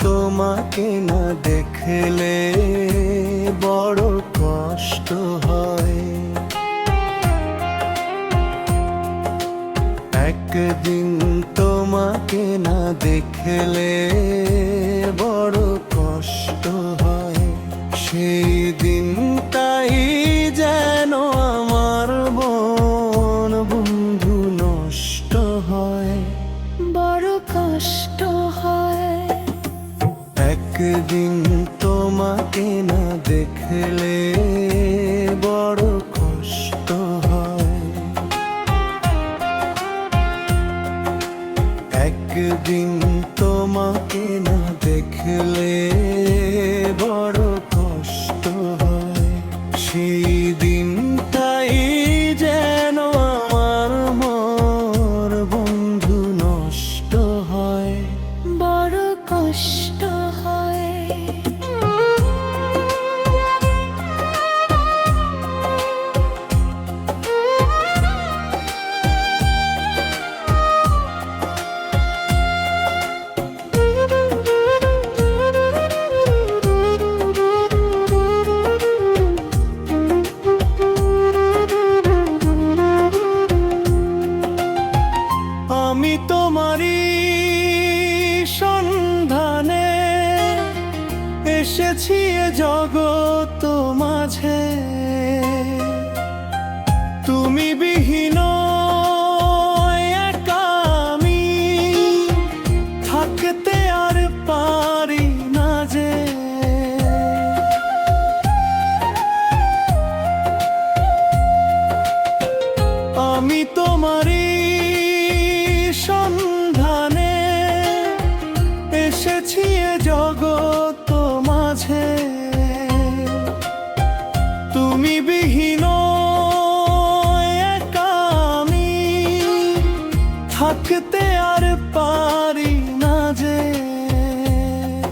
তোমাকে না দেখলে বড় কষ্ট হয়। একদিন তোমাকে না দেখলে বড় কষ্ট হয়। সেই দিনটাই যেন আমার মন বন্ধু নষ্ট হয়, বড় কষ্ট হয়। একদিন তোমাকে না দেখলে বড় কষ্ট হয়। একদিন তোমাকে না দেখলে বড় কষ্ট হয়। সেই দিনটাই যেন আমার মোর বন্ধু নষ্ট হয়, বড় কষ্ট হয়। আমি তোমারই সন্ধানে এসেছি এ জগৎ মাঝে। তুমি বিহীন একা আমি থাকতে আর পারি না যে। আমি তোমারই সন্ধানে এসেছি এ জগৎ মাঝে। তুমি বিহীন একা আমি থাকতে আর পারি না যে।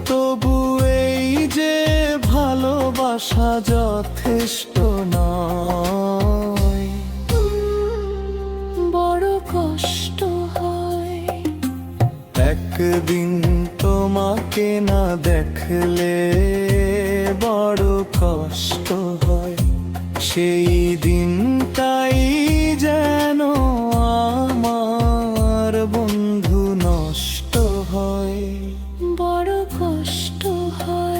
তবু এই যে ভালোবাসা যথেষ্ট নয়, বড় কষ্ট হয়। একদিন তোমাকে না দেখলে বড় কষ্ট হয়। সেই দিনটাই যেন আমার বন্ধু নষ্ট হয়, বড় কষ্ট হয়।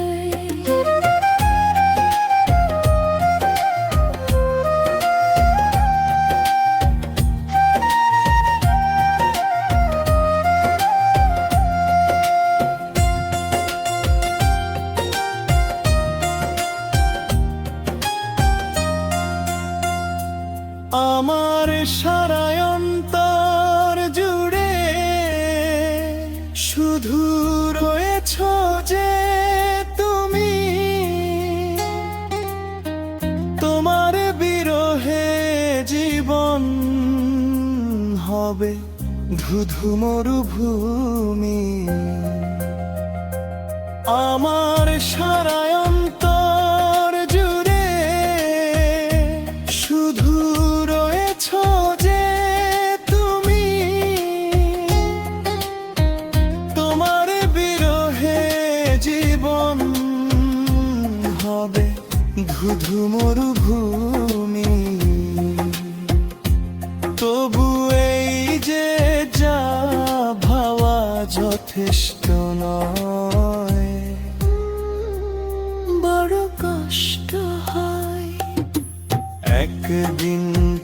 আমার সারা অন্তর জুড়ে শুধু রয়েছ যে তুমি। তোমার বিরহে জীবন হবে ধুধু মরুভূমি। আমার সারা অন্তর জুড়ে শুধু রয়েছ যে তুমি। তোমার বিরহে জীবন হবে ধুধু মরুভূমি। তবু এই যে যা ভাবা যথেষ্ট নয়, বড় কষ্ট হয়। একদিন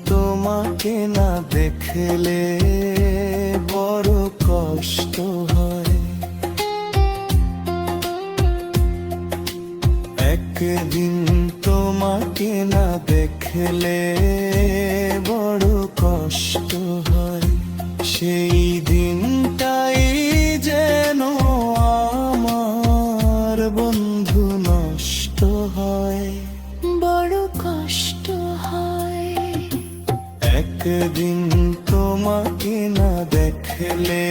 তোমাকে না দেখলে বড় কষ্ট হয়। একদিন তোমাকে না দেখলে বড় কষ্ট হয়। সেই দিনটাই যেন আমার বন্ধু নষ্ট হয়, বড় কষ্ট হয়। একদিন তোমাকে না দেখলে